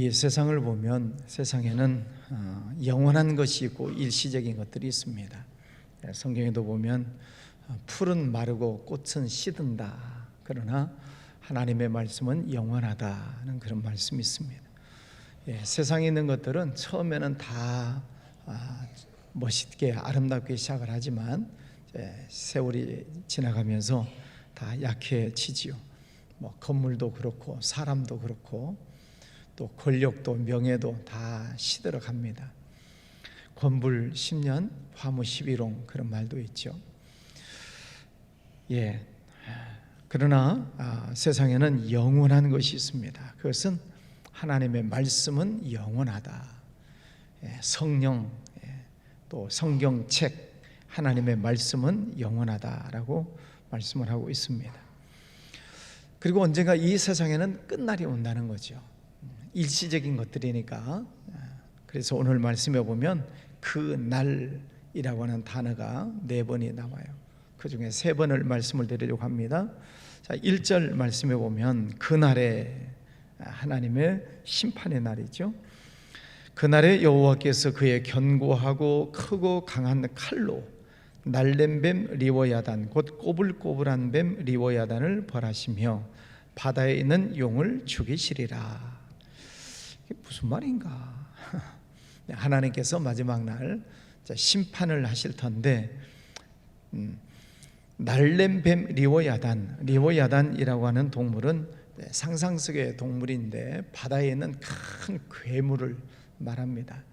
이 세상을 보면 세상에는 영원한 것이 있고 일시적인 것들이 있습니다. 성경에도 보면 풀은 마르고 꽃은 시든다. 그러나 하나님의 말씀은 영원하다는 그런 말씀이 있습니다. 세상에 있는 것들은 처음에는 다 멋있게 아름답게 시작을 하지만 세월이 지나가면서 다 약해지지요. 건물도 그렇고 사람도 그렇고 또 권력도 명예도 다 시들어 갑니다. 권불 10년 화무 11홍 그런 말도 있죠. 그러나 세상에는 영원한 것이 있습니다. 그것은 하나님의 말씀은 영원하다. 성령 또 성경책 하나님의 말씀은 영원하다라고 말씀을 하고 있습니다. 그리고 언젠가 이 세상에는 끝날이 온다는 거죠. 일시적인 것들이니까. 그래서 오늘 말씀에 보면 그 날이라고 하는 단어가 4번이 나와요. 그 중에 3번을 말씀을 드리려고 합니다. 자, 1절 말씀에 보면 그날에 하나님의 심판의 날이죠. 그날에 여호와께서 그의 견고하고 크고 강한 칼로 날랜 뱀 리워야단 곧 꼬불꼬불한 뱀 리워야단을 벌하시며 바다에 있는 용을 죽이시리라. 이게 무슨 말인가? 하나님께서 마지막 날 심판을 하실 텐데 날랜 뱀 리워야단이라고 하는 동물은 상상 속의 동물인데 바다에 있는 큰 괴물을 말합니다.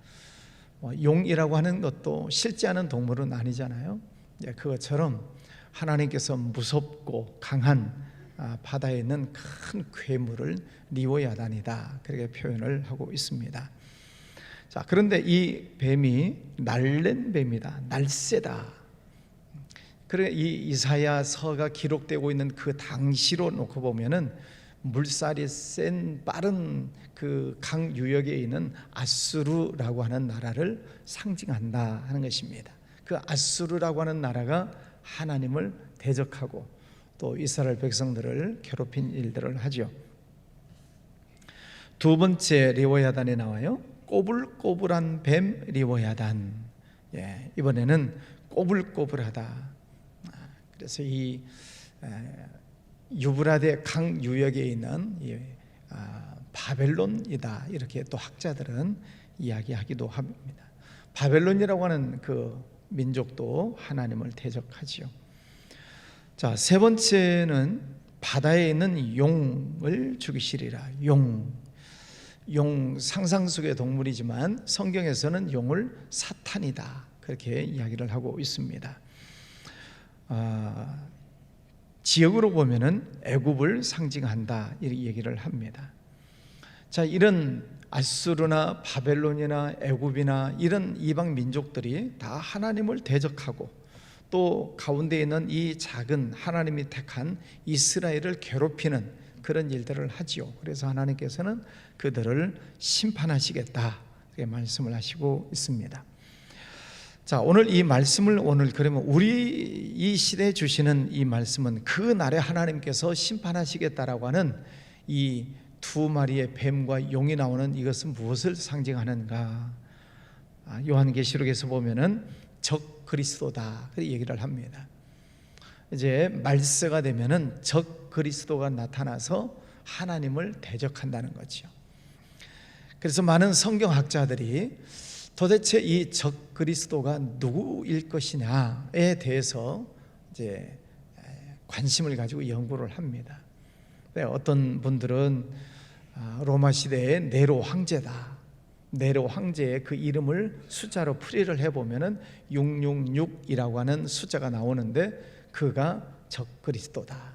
용이라고 하는 것도 실제 하는 동물은 아니잖아요. 그것처럼 하나님께서 무섭고 강한 바다에 있는 큰 괴물을 리워야단이다 그렇게 표현을 하고 있습니다. 자, 그런데 이 뱀이 날랜 뱀이다, 날쌔다. 그래 이 이사야서가 기록되고 있는 그 당시로 놓고 보면은 물살이 센 빠른 그 강 유역에 있는 아수르라고 하는 나라를 상징한다 하는 것입니다. 그 아수르라고 하는 나라가 하나님을 대적하고 또 이스라엘 백성들을 괴롭힌 일들을 하죠. 두 번째 리워야단에 나와요. 꼬불꼬불한 뱀 리워야단. 이번에는 꼬불꼬불하다. 그래서 이 유브라데 강 유역에 있는 바벨론이다 이렇게 또 학자들은 이야기하기도 합니다. 바벨론이라고 하는 그 민족도 하나님을 대적하지요. 자, 세 번째는 바다에 있는 용을 죽이시리라. 용 상상 속의 동물이지만 성경에서는 용을 사탄이다 그렇게 이야기를 하고 있습니다. 지역으로 보면은 애굽을 상징한다 이렇게 얘기를 합니다. 자, 이런 아수르나 바벨론이나 애굽이나 이런 이방 민족들이 다 하나님을 대적하고 또 가운데 있는 이 작은 하나님이 택한 이스라엘을 괴롭히는 그런 일들을 하지요. 그래서 하나님께서는 그들을 심판하시겠다 이렇게 말씀을 하시고 있습니다. 자, 오늘 이 말씀을 그러면 우리 이 시대에 주시는 이 말씀은 그 날에 하나님께서 심판하시겠다라고 하는 이 두 마리의 뱀과 용이 나오는 이것은 무엇을 상징하는가? 요한계시록에서 보면은 적 그리스도다 그렇게 얘기를 합니다. 이제 말세가 되면은 적 그리스도가 나타나서 하나님을 대적한다는 거죠. 그래서 많은 성경학자들이 도대체 이 적 그리스도가 누구일 것이냐에 대해서 이제 관심을 가지고 연구를 합니다. 어떤 분들은 로마 시대의 네로 황제다. 네로 황제의 그 이름을 숫자로 풀이를 해보면은 666이라고 하는 숫자가 나오는데 그가 적 그리스도다.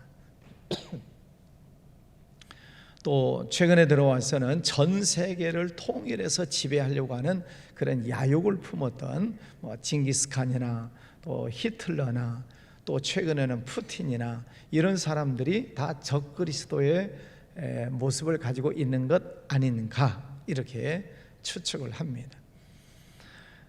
또 최근에 들어와서는 전 세계를 통일해서 지배하려고 하는 그런 야욕을 품었던 징기스칸이나 또 히틀러나 또 최근에는 푸틴이나 이런 사람들이 다 적 그리스도의 모습을 가지고 있는 것 아닌가 이렇게 추측을 합니다.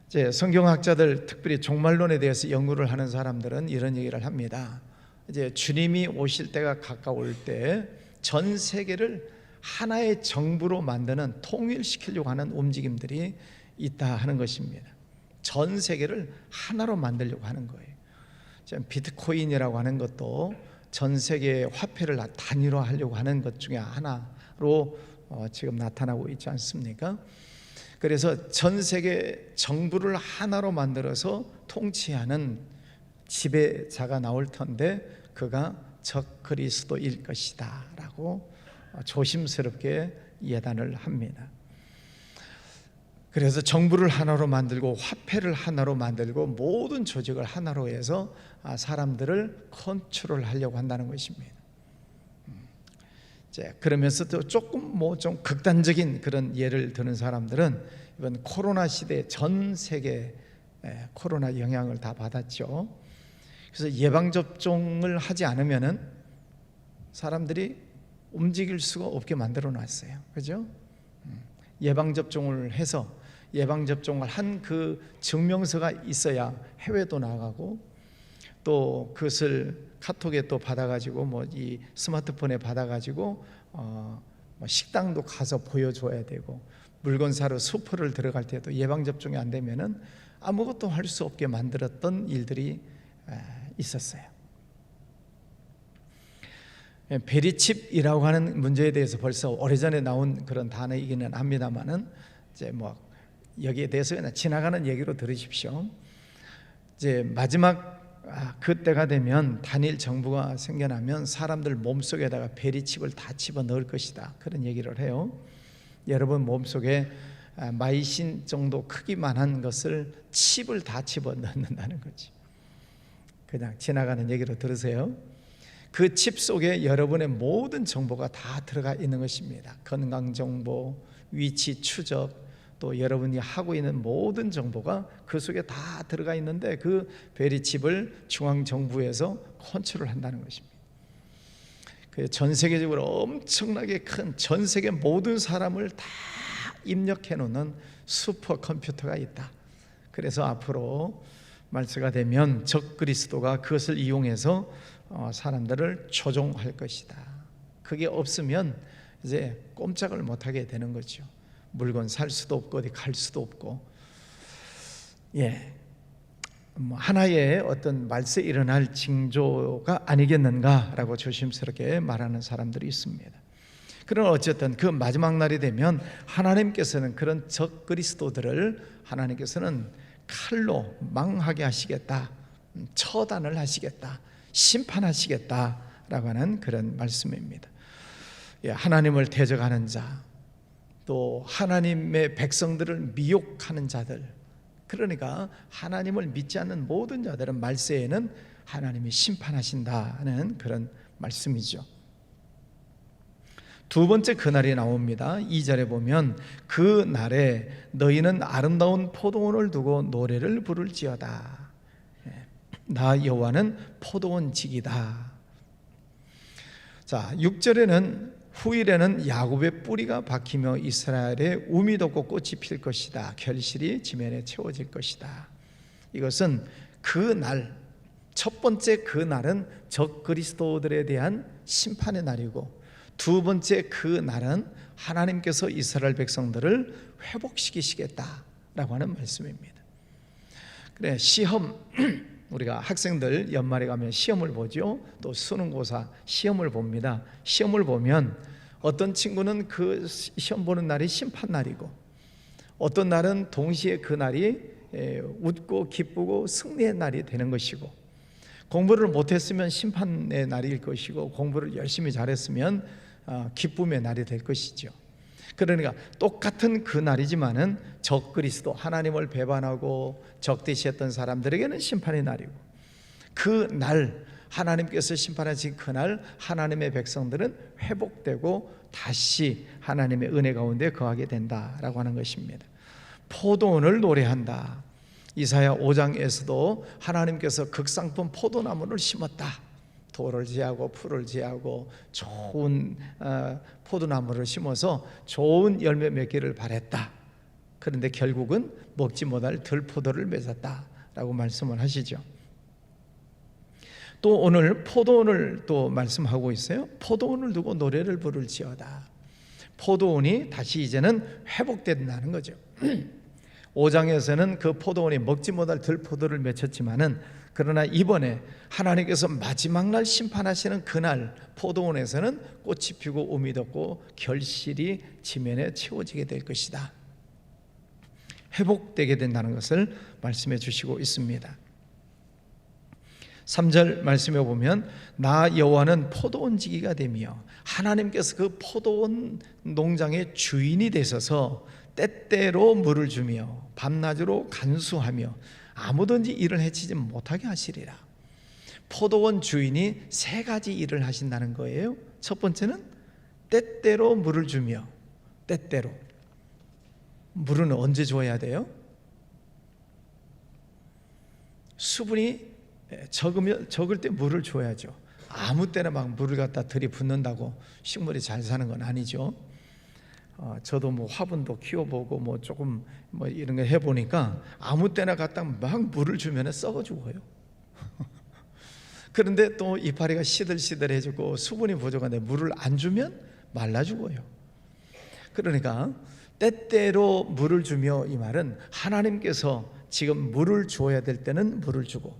이제 성경학자들 특별히 종말론에 대해서 연구를 하는 사람들은 이런 얘기를 합니다. 이제 주님이 오실 때가 가까울 때 전 세계를 하나의 정부로 만드는, 통일시키려고 하는 움직임들이 있다 하는 것입니다. 전 세계를 하나로 만들려고 하는 거예요. 지금 비트코인이라고 하는 것도 전 세계의 화폐를 단일화하려고 하는 것 중에 하나로 지금 나타나고 있지 않습니까? 그래서 전 세계 정부를 하나로 만들어서 통치하는 지배자가 나올 텐데 그가 적그리스도일 것이다 라고 조심스럽게 예단을 합니다. 그래서 정부를 하나로 만들고 화폐를 하나로 만들고 모든 조직을 하나로 해서 사람들을 컨트롤하려고 한다는 것입니다. 그러면서 또 조금 좀 극단적인 그런 예를 드는 사람들은 이번 코로나 시대에 전 세계 코로나 영향을 다 받았죠. 그래서 예방접종을 하지 않으면은 사람들이 움직일 수가 없게 만들어 놨어요. 그죠? 예방접종을 해서 예방접종을 한 그 증명서가 있어야 해외도 나가고, 또 그것을 카톡에 또 받아가지고 이 스마트폰에 받아가지고 식당도 가서 보여줘야 되고, 물건 사러 슈퍼를 들어갈 때도 예방접종이 안 되면은 아무것도 할 수 없게 만들었던 일들이 있었어요. 베리칩이라고 하는 문제에 대해서 벌써 오래전에 나온 그런 단어이기는 합니다만은 이제 여기에 대해서 그냥 지나가는 얘기로 들으십시오. 이제 마지막 그때가 되면 단일 정부가 생겨나면 사람들 몸속에다가 베리칩을 다 집어 넣을 것이다, 그런 얘기를 해요. 여러분 몸속에 마이신 정도 크기만한 것을 칩을 다 집어 넣는다는 거지. 그냥 지나가는 얘기로 들으세요. 그 칩 속에 여러분의 모든 정보가 다 들어가 있는 것입니다. 건강 정보, 위치 추적, 또 여러분이 하고 있는 모든 정보가 그 속에 다 들어가 있는데 그 베리칩을 중앙정부에서 컨트롤한다는 것입니다. 전 세계적으로 엄청나게 큰, 전 세계 모든 사람을 다 입력해 놓는 슈퍼컴퓨터가 있다. 그래서 앞으로 말세가 되면 적그리스도가 그것을 이용해서 사람들을 조종할 것이다. 그게 없으면 이제 꼼짝을 못하게 되는 거죠. 물건 살 수도 없고 어디 갈 수도 없고, 하나의 어떤 말세 일어날 징조가 아니겠는가라고 조심스럽게 말하는 사람들이 있습니다. 그러나 어쨌든 그 마지막 날이 되면 하나님께서는 그런 적그리스도들을 하나님께서는 칼로 망하게 하시겠다, 처단을 하시겠다, 심판하시겠다라고 하는 그런 말씀입니다. 하나님을 대적하는 자, 또 하나님의 백성들을 미혹하는 자들, 그러니까 하나님을 믿지 않는 모든 자들은 말세에는 하나님이 심판하신다는 그런 말씀이죠. 두 번째 그날이 나옵니다. 2절에 보면 그 날에 너희는 아름다운 포도원을 두고 노래를 부를지어다. 나 여호와는 포도원직이다. 자, 6절에는 후일에는 야곱의 뿌리가 박히며 이스라엘의 우미 돋고 꽃이 필 것이다. 결실이 지면에 채워질 것이다. 이것은 그 날, 첫 번째 그 날은 적그리스도들에 대한 심판의 날이고, 두 번째 그 날은 하나님께서 이스라엘 백성들을 회복시키시겠다라고 하는 말씀입니다. 그래, 시험, 우리가 학생들 연말에 가면 시험을 보죠. 또 수능고사 시험을 봅니다. 시험을 보면 어떤 친구는 그 시험 보는 날이 심판날이고, 어떤 날은 동시에 그 날이 웃고 기쁘고 승리의 날이 되는 것이고, 공부를 못했으면 심판의 날일 것이고, 공부를 열심히 잘했으면 기쁨의 날이 될 것이죠. 그러니까 똑같은 그 날이지만은 적그리스도, 하나님을 배반하고 적대시했던 사람들에게는 심판의 날이고, 그 날 하나님께서 심판하신 그날 하나님의 백성들은 회복되고 다시 하나님의 은혜 가운데 거하게 된다라고 하는 것입니다. 포도원을 노래한다. 이사야 5장에서도 하나님께서 극상품 포도나무를 심었다. 돌을 제하고 풀을 제하고 좋은 포도나무를 심어서 좋은 열매 맺기를 바랬다. 그런데 결국은 먹지 못할 들포도를 맺었다라고 말씀을 하시죠. 또 오늘 포도원을 또 말씀하고 있어요. 포도원을 두고 노래를 부를지어다. 포도원이 다시 이제는 회복된다는 거죠. 5장에서는 그 포도원이 먹지 못할 들포도를 맺혔지만은, 그러나 이번에 하나님께서 마지막 날 심판하시는 그날 포도원에서는 꽃이 피고 우미 돋고 결실이 지면에 채워지게 될 것이다. 회복되게 된다는 것을 말씀해 주시고 있습니다. 3절 말씀해 보면 나 여호와는 포도원지기가 되며, 하나님께서 그 포도원 농장의 주인이 되셔서 때때로 물을 주며 밤낮으로 간수하며 아무든지 일을 해치지 못하게 하시리라. 포도원 주인이 세 가지 일을 하신다는 거예요. 첫 번째는 때때로 물을 주며, 때때로. 물은 언제 줘야 돼요? 수분이 적을 때 물을 줘야죠. 아무 때나 막 물을 갖다 들이붓는다고 식물이 잘 사는 건 아니죠. 저도 뭐 화분도 키워보고 뭐 조금 뭐 이런 거 해보니까 아무 때나 갖다 막 물을 주면 썩어 죽어요. 그런데 또 이파리가 시들시들해지고 수분이 부족한데 물을 안 주면 말라 죽어요. 그러니까 때때로 물을 주며, 이 말은 하나님께서 지금 물을 줘야 될 때는 물을 주고,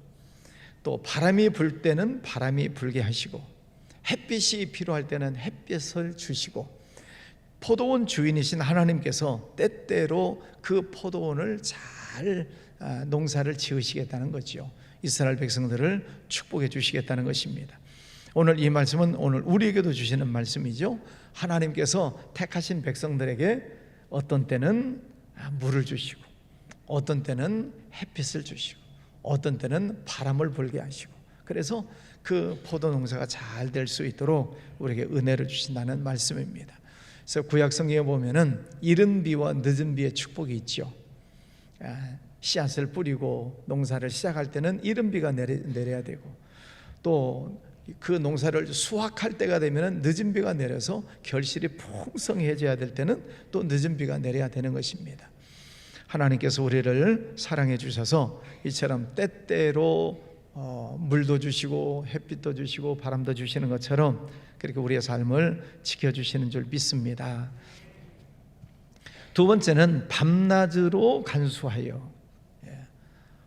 또 바람이 불 때는 바람이 불게 하시고, 햇빛이 필요할 때는 햇빛을 주시고, 포도원 주인이신 하나님께서 때때로 그 포도원을 잘 농사를 지으시겠다는 거죠. 이스라엘 백성들을 축복해 주시겠다는 것입니다. 오늘 이 말씀은 오늘 우리에게도 주시는 말씀이죠. 하나님께서 택하신 백성들에게 어떤 때는 물을 주시고, 어떤 때는 햇빛을 주시고, 어떤 때는 바람을 불게 하시고, 그래서 그 포도 농사가 잘 될 수 있도록 우리에게 은혜를 주신다는 말씀입니다. 그래서 구약 성경에 보면은 이른 비와 늦은 비의 축복이 있죠. 씨앗을 뿌리고 농사를 시작할 때는 이른 비가 내려야 되고, 또 그 농사를 수확할 때가 되면은 늦은 비가 내려서 결실이 풍성해져야 될 때는 또 늦은 비가 내려야 되는 것입니다. 하나님께서 우리를 사랑해 주셔서 이처럼 때때로 물도 주시고 햇빛도 주시고 바람도 주시는 것처럼 그렇게 우리의 삶을 지켜주시는 줄 믿습니다. 두 번째는 밤낮으로 간수하여.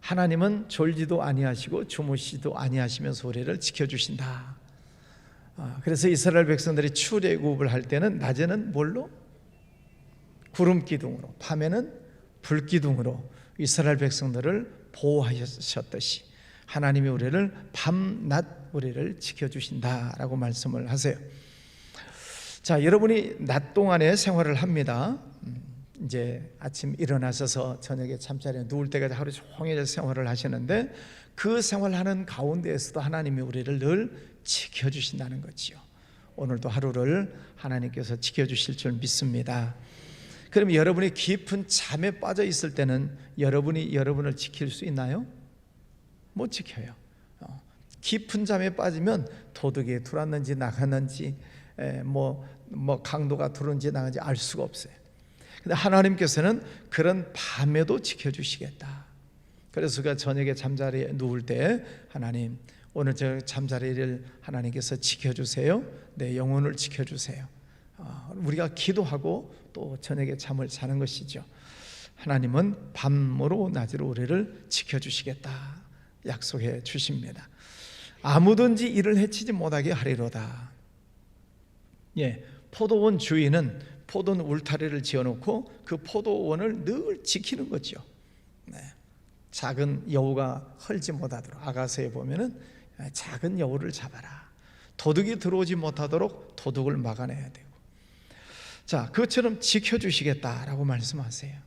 하나님은 졸지도 아니하시고 주무시도 아니하시면서 우리를 지켜주신다. 그래서 이스라엘 백성들이 출애굽을 할 때는 낮에는 뭘로? 구름 기둥으로, 밤에는 불 기둥으로 이스라엘 백성들을 보호하셨듯이 하나님이 우리를 밤낮 우리를 지켜주신다라고 말씀을 하세요. 자, 여러분이 낮 동안에 생활을 합니다. 이제 아침 일어나셔서 저녁에 잠자리에 누울 때까지 하루 종일 생활을 하시는데, 그 생활하는 가운데에서도 하나님이 우리를 늘 지켜주신다는 거지요. 오늘도 하루를 하나님께서 지켜주실 줄 믿습니다. 그럼 여러분이 깊은 잠에 빠져 있을 때는 여러분이 여러분을 지킬 수 있나요? 못 지켜요. 깊은 잠에 빠지면 도둑이 들어왔는지 나갔는지 뭐 강도가 들어온지 나간지 알 수가 없어요. 근데 하나님께서는 그런 밤에도 지켜주시겠다. 그래서 그가 저녁에 잠자리에 누울 때 하나님, 오늘 저 잠자리를 하나님께서 지켜주세요. 내 영혼을 지켜주세요. 우리가 기도하고 또 저녁에 잠을 자는 것이죠. 하나님은 밤으로 낮으로 우리를 지켜주시겠다 약속해 주십니다. 아무든지 이를 해치지 못하게 하리로다. 포도원 주인은 포도원 울타리를 지어놓고 그 포도원을 늘 지키는 거죠. 작은 여우가 헐지 못하도록, 아가서에 보면은 작은 여우를 잡아라. 도둑이 들어오지 못하도록 도둑을 막아내야 되고, 자, 그것처럼 지켜주시겠다라고 말씀하세요.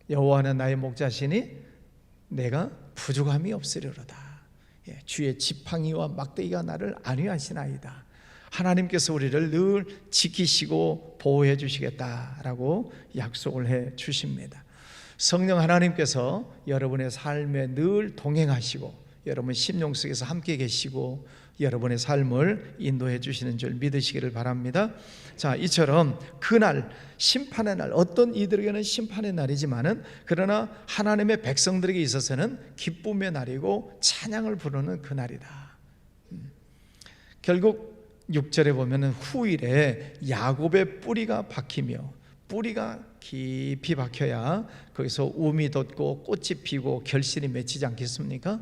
여호와는 나의 목자시니 내가 부족함이 없으리로다. 주의 지팡이와 막대기가 나를 안위하시나이다. 하나님께서 우리를 늘 지키시고 보호해 주시겠다라고 약속을 해 주십니다. 성령 하나님께서 여러분의 삶에 늘 동행하시고 여러분 심령 속에서 함께 계시고 여러분의 삶을 인도해 주시는 줄 믿으시기를 바랍니다. 자, 이처럼 그날 심판의 날, 어떤 이들에게는 심판의 날이지만은 그러나 하나님의 백성들에게 있어서는 기쁨의 날이고 찬양을 부르는 그 날이다. 결국 6절에 보면은 후일에 야곱의 뿌리가 박히며, 뿌리가 깊이 박혀야 거기서 움이 돋고 꽃이 피고 결실이 맺히지 않겠습니까?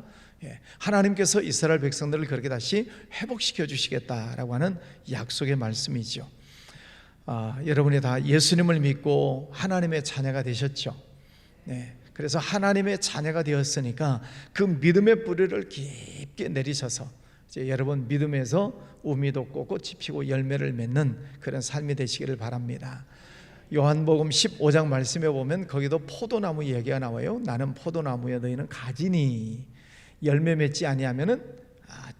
하나님께서 이스라엘 백성들을 그렇게 다시 회복시켜 주시겠다라고 하는 약속의 말씀이죠. 여러분이 다 예수님을 믿고 하나님의 자녀가 되셨죠. 그래서 하나님의 자녀가 되었으니까 그 믿음의 뿌리를 깊게 내리셔서 이제 여러분 믿음에서 움이 돋고 꽃이 피고 열매를 맺는 그런 삶이 되시기를 바랍니다. 요한복음 15장 말씀에 보면 거기도 포도나무 얘기가 나와요. 나는 포도나무여 너희는 가지니 열매 맺지 아니하면은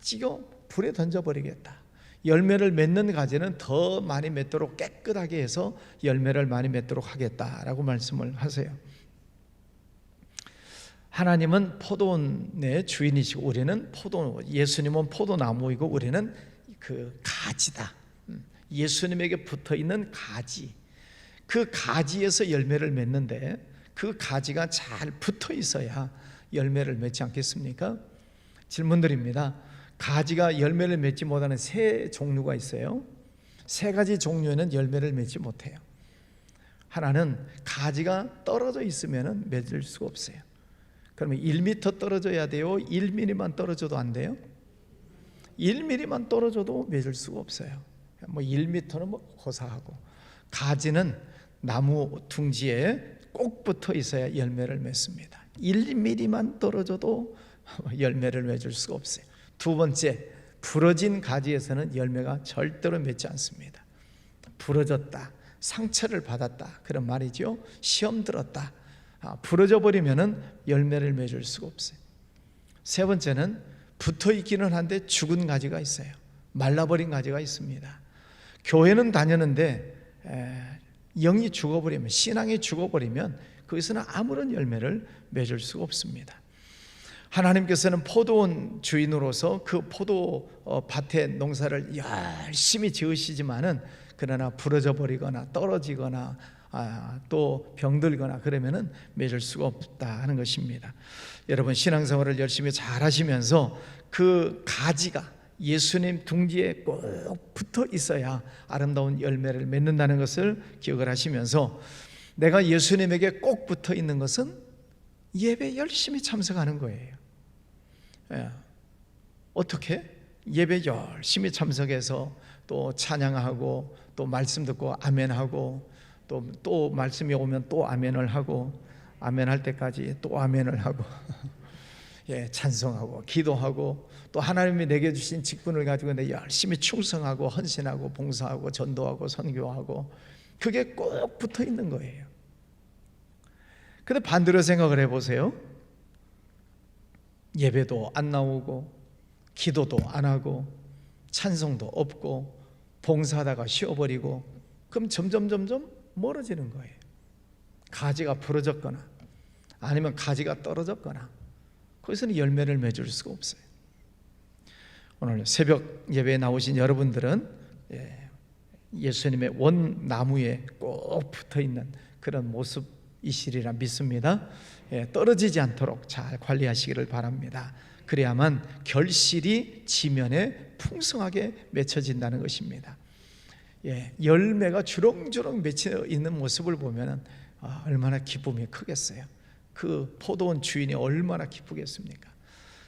찍어 불에 던져버리겠다. 열매를 맺는 가지는 더 많이 맺도록 깨끗하게 해서 열매를 많이 맺도록 하겠다라고 말씀을 하세요. 하나님은 포도원의 주인이시고 우리는 예수님은 포도나무이고 우리는 그 가지다. 예수님에게 붙어있는 가지, 그 가지에서 열매를 맺는데 그 가지가 잘 붙어 있어야 열매를 맺지 않겠습니까? 질문드립니다. 가지가 열매를 맺지 못하는 세 종류가 있어요. 세 가지 종류에는 열매를 맺지 못해요. 하나는 가지가 떨어져 있으면 맺을 수가 없어요. 그러면 1m 떨어져야 돼요? 1mm만 떨어져도 안 돼요? 1mm만 떨어져도 맺을 수가 없어요. 1m는 고사하고, 가지는 나무 둥지에 꼭 붙어 있어야 열매를 맺습니다. 1mm만 떨어져도 열매를 맺을 수가 없어요. 두 번째, 부러진 가지에서는 열매가 절대로 맺지 않습니다. 부러졌다, 상처를 받았다 그런 말이죠. 시험 들었다, 부러져 버리면은 열매를 맺을 수가 없어요. 세 번째는 붙어 있기는 한데 죽은 가지가 있어요. 말라버린 가지가 있습니다. 교회는 다녔는데 영이 죽어버리면, 신앙이 죽어버리면 거기서는 아무런 열매를 맺을 수가 없습니다. 하나님께서는 포도원 주인으로서 그 포도밭의 농사를 열심히 지으시지만은 그러나 부러져 버리거나 떨어지거나 또 병들거나 그러면은 맺을 수가 없다 하는 것입니다. 여러분 신앙생활을 열심히 잘 하시면서 그 가지가 예수님 둥지에 꼭 붙어 있어야 아름다운 열매를 맺는다는 것을 기억을 하시면서, 내가 예수님에게 꼭 붙어 있는 것은 예배 열심히 참석하는 거예요. 어떻게? 예배 열심히 참석해서 또 찬양하고 또 말씀 듣고 아멘하고 또 말씀이 오면 또 아멘을 하고, 아멘할 때까지 또 아멘을 하고 찬송하고 기도하고 또 하나님이 내게 주신 직분을 가지고 내 열심히 충성하고 헌신하고 봉사하고 전도하고 선교하고, 그게 꼭 붙어 있는 거예요. 근데 반대로 생각을 해보세요. 예배도 안 나오고 기도도 안 하고 찬송도 없고 봉사하다가 쉬어버리고, 그럼 점점 멀어지는 거예요. 가지가 부러졌거나 아니면 가지가 떨어졌거나 거기서는 열매를 맺을 수가 없어요. 오늘 새벽 예배에 나오신 여러분들은 예수님의 원나무에 꼭 붙어있는 그런 모습이시리라 믿습니다. 떨어지지 않도록 잘 관리하시기를 바랍니다. 그래야만 결실이 지면에 풍성하게 맺혀진다는 것입니다. 열매가 주렁주렁 맺혀 있는 모습을 보면 얼마나 기쁨이 크겠어요. 그 포도원 주인이 얼마나 기쁘겠습니까?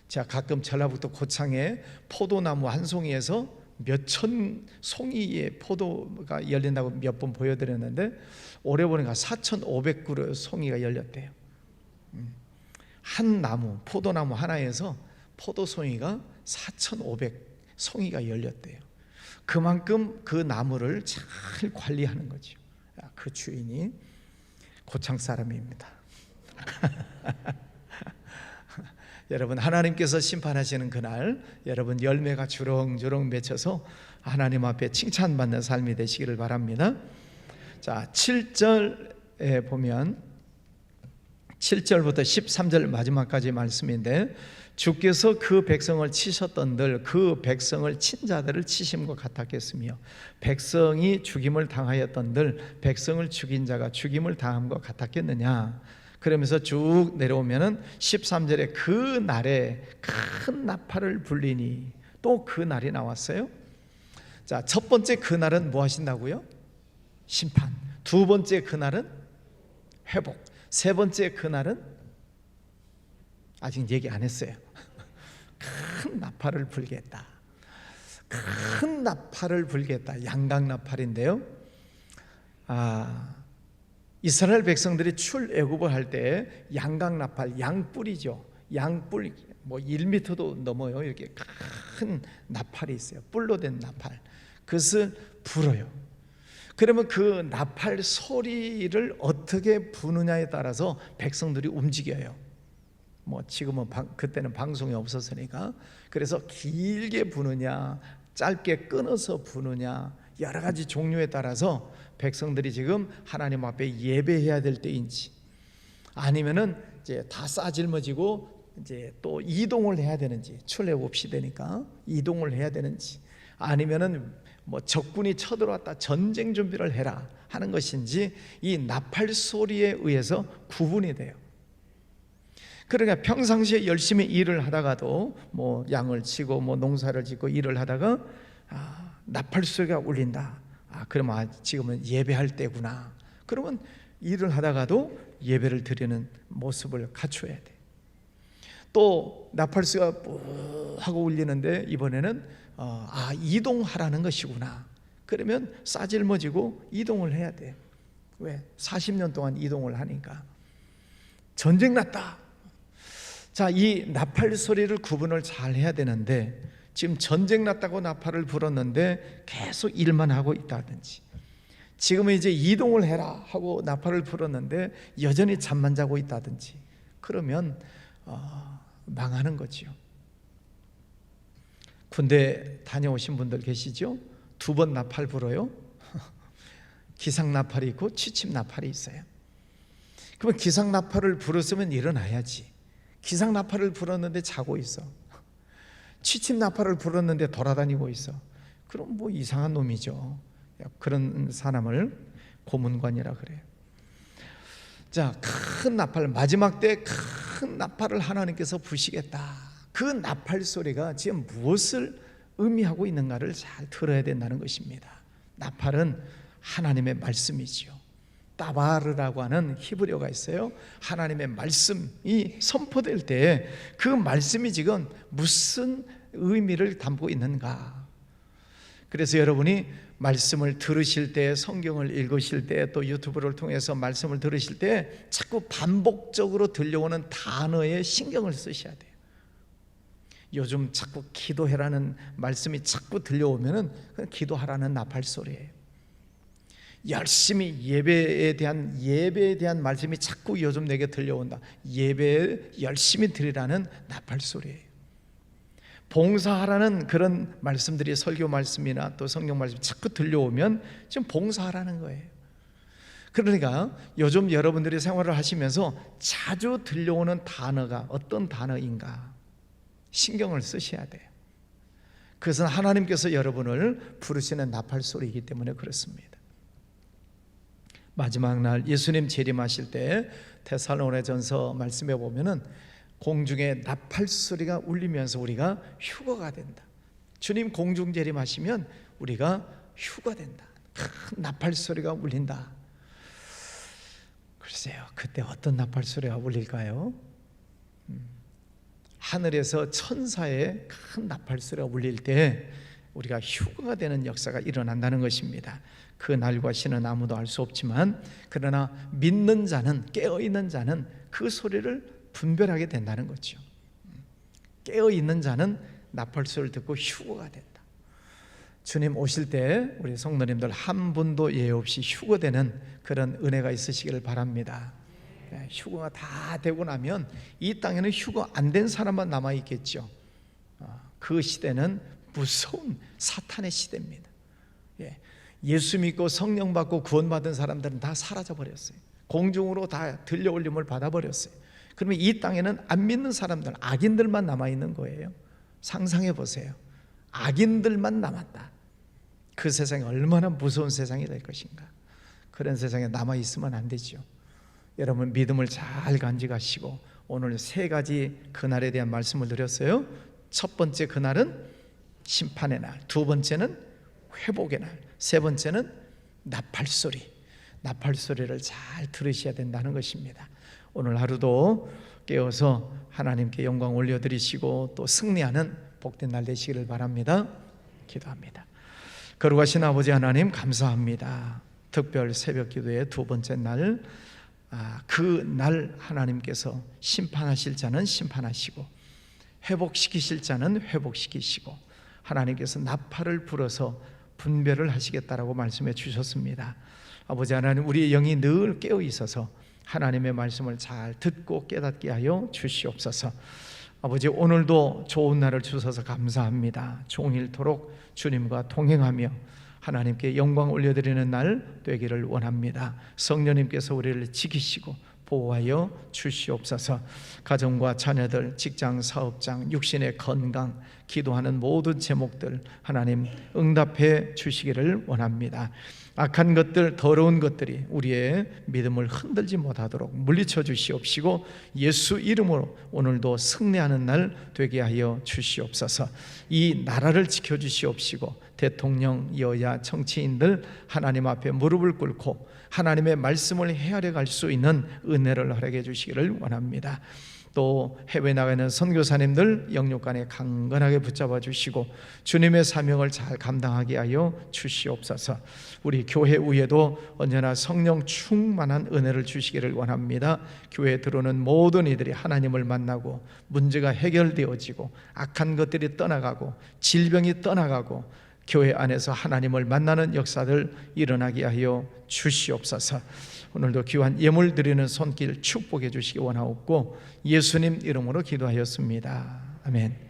제가 가끔 전라북도 고창에 포도나무 한 송이에서 몇천 송이의 포도가 열린다고 몇 번 보여드렸는데, 올해 보니까 4,500그루 송이가 열렸대요. 한 나무, 포도나무 하나에서 포도송이가 4,500송이가 열렸대요. 그만큼 그 나무를 잘 관리하는 거죠. 그 주인이 고창 사람입니다. 여러분 하나님께서 심판하시는 그날 여러분 열매가 주렁주렁 맺혀서 하나님 앞에 칭찬받는 삶이 되시기를 바랍니다. 자, 7절에 보면 7절부터 13절 마지막까지 말씀인데, 주께서 그 백성을 치셨던들 그 백성을 친 자들을 치심과 같았겠으며 백성이 죽임을 당하였던들 백성을 죽인 자가 죽임을 당함과 같았겠느냐. 그러면서 쭉 내려오면은 13절에 그 날에 큰 나팔을 불리니, 또 그 날이 나왔어요. 자, 첫 번째 그날은 뭐 하신다고요? 심판. 두 번째 그날은 회복. 세 번째 그날은 아직 얘기 안 했어요. 큰 나팔을 불겠다. 큰 나팔을 불겠다. 양각나팔인데요. 이스라엘 백성들이 출애굽을 할 때 양각나팔, 양뿔이죠. 양뿔 뭐 1m도 넘어요. 이렇게 큰 나팔이 있어요. 뿔로 된 나팔. 그것을 불어요. 그러면 그 나팔 소리를 어떻게 부느냐에 따라서 백성들이 움직여요. 뭐 지금은 그때는 방송이 없었으니까. 그래서 길게 부느냐, 짧게 끊어서 부느냐, 여러 가지 종류에 따라서 백성들이 지금 하나님 앞에 예배해야 될 때인지, 아니면은 이제 다 싸질머지고 이제 또 이동을 해야 되는지, 출애굽 시대니까 이동을 해야 되는지, 아니면은 뭐 적군이 쳐들어왔다 전쟁 준비를 해라 하는 것인지, 이 나팔 소리에 의해서 구분이 돼요. 그러니까 평상시에 열심히 일을 하다가도 뭐 양을 치고 뭐 농사를 짓고 일을 하다가 나팔 소리가 울린다. 그러면 지금은 예배할 때구나. 그러면 일을 하다가도 예배를 드리는 모습을 갖춰야 돼. 또 나팔 소리가 뿌 하고 울리는데 이번에는 이동하라는 것이구나. 그러면 싸질머지고 이동을 해야 돼. 왜? 40년 동안 이동을 하니까. 전쟁 났다. 자, 이 나팔 소리를 구분을 잘 해야 되는데, 지금 전쟁 났다고 나팔을 불었는데 계속 일만 하고 있다든지, 지금은 이제 이동을 해라 하고 나팔을 불었는데 여전히 잠만 자고 있다든지, 그러면 망하는 거지요. 군대 다녀오신 분들 계시죠? 2번 나팔 불어요. 기상 나팔이 있고 취침 나팔이 있어요. 그러면 기상 나팔을 불었으면 일어나야지. 기상 나팔을 불었는데 자고 있어. 취침 나팔을 불었는데 돌아다니고 있어. 그럼 뭐 이상한 놈이죠. 그런 사람을 고문관이라 그래요. 자, 큰 나팔, 마지막 때 큰 나팔을 하나님께서 부시겠다. 그 나팔 소리가 지금 무엇을 의미하고 있는가를 잘 들어야 된다는 것입니다. 나팔은 하나님의 말씀이지요. 따바르라고 하는 히브리어가 있어요. 하나님의 말씀이 선포될 때 그 말씀이 지금 무슨 의미를 담고 있는가. 그래서 여러분이 말씀을 들으실 때, 성경을 읽으실 때, 또 유튜브를 통해서 말씀을 들으실 때 자꾸 반복적으로 들려오는 단어에 신경을 쓰셔야 돼요. 요즘 자꾸 기도해라는 말씀이 자꾸 들려오면은 그건 기도하라는 나팔 소리예요. 열심히 예배에 대한 말씀이 자꾸 요즘 내게 들려온다. 예배 열심히 드리라는 나팔 소리예요. 봉사하라는 그런 말씀들이, 설교 말씀이나 또 성경 말씀이 자꾸 들려오면 지금 봉사하라는 거예요. 그러니까 요즘 여러분들이 생활을 하시면서 자주 들려오는 단어가 어떤 단어인가 신경을 쓰셔야 돼요. 그것은 하나님께서 여러분을 부르시는 나팔 소리이기 때문에 그렇습니다. 마지막 날 예수님 재림하실 때 데살로니가전서 말씀해 보면은 공중에 나팔 소리가 울리면서 우리가 휴거가 된다. 주님 공중 재림하시면 우리가 휴거된다. 큰 나팔 소리가 울린다. 글쎄요, 그때 어떤 나팔 소리가 울릴까요? 하늘에서 천사의 큰 나팔 소리가 울릴 때 우리가 휴거가 되는 역사가 일어난다는 것입니다. 그 날과 시는 아무도 알 수 없지만, 그러나 믿는 자는, 깨어있는 자는 그 소리를 분별하게 된다는 거죠. 깨어있는 자는 나팔 소리를 듣고 휴거가 된다. 주님 오실 때 우리 성도님들 한 분도 예외 없이 휴거되는 그런 은혜가 있으시기를 바랍니다. 휴거가 다 되고 나면 이 땅에는 휴거 안 된 사람만 남아있겠죠. 그 시대는 무서운 사탄의 시대입니다. 예수 믿고 성령 받고 구원받은 사람들은 다 사라져버렸어요. 공중으로 다 들려올림을 받아버렸어요. 그러면 이 땅에는 안 믿는 사람들, 악인들만 남아있는 거예요. 상상해 보세요. 악인들만 남았다. 그 세상이 얼마나 무서운 세상이 될 것인가. 그런 세상에 남아있으면 안 되죠. 여러분 믿음을 잘 간직하시고, 오늘 3가지 그날에 대한 말씀을 드렸어요. 첫 번째 그날은 심판의 날, 두 번째는 회복의 날. 세 번째는 나팔소리를 잘 들으셔야 된다는 것입니다. 오늘 하루도 깨어서 하나님께 영광 올려드리시고 또 승리하는 복된 날 되시기를 바랍니다. 기도합니다. 거룩하신 아버지 하나님, 감사합니다. 특별 새벽 기도의 두 번째 날, 그 날 하나님께서 심판하실 자는 심판하시고 회복시키실 자는 회복시키시고 하나님께서 나팔을 불어서 분별을 하시겠다라고 말씀해 주셨습니다. 아버지 하나님, 우리의 영이 늘 깨어 있어서 하나님의 말씀을 잘 듣고 깨닫게 하여 주시옵소서. 아버지, 오늘도 좋은 날을 주셔서 감사합니다. 종일토록 주님과 동행하며 하나님께 영광 올려드리는 날 되기를 원합니다. 성령님께서 우리를 지키시고 보호하여 주시옵소서. 가정과 자녀들, 직장, 사업장, 육신의 건강, 기도하는 모든 제목들 하나님 응답해 주시기를 원합니다. 악한 것들, 더러운 것들이 우리의 믿음을 흔들지 못하도록 물리쳐 주시옵시고 예수 이름으로 오늘도 승리하는 날 되게 하여 주시옵소서. 이 나라를 지켜주시옵시고 대통령, 여야, 정치인들 하나님 앞에 무릎을 꿇고 하나님의 말씀을 헤아려 갈 수 있는 은혜를 허락해 주시기를 원합니다. 또 해외 나가는 선교사님들 영육간에 강건하게 붙잡아 주시고 주님의 사명을 잘 감당하게 하여 주시옵소서. 우리 교회 위에도 언제나 성령 충만한 은혜를 주시기를 원합니다. 교회에 들어오는 모든 이들이 하나님을 만나고 문제가 해결되어지고 악한 것들이 떠나가고 질병이 떠나가고 교회 안에서 하나님을 만나는 역사들 일어나게 하여 주시옵소서. 오늘도 귀한 예물 드리는 손길 축복해 주시기 원하옵고 예수님 이름으로 기도하였습니다. 아멘.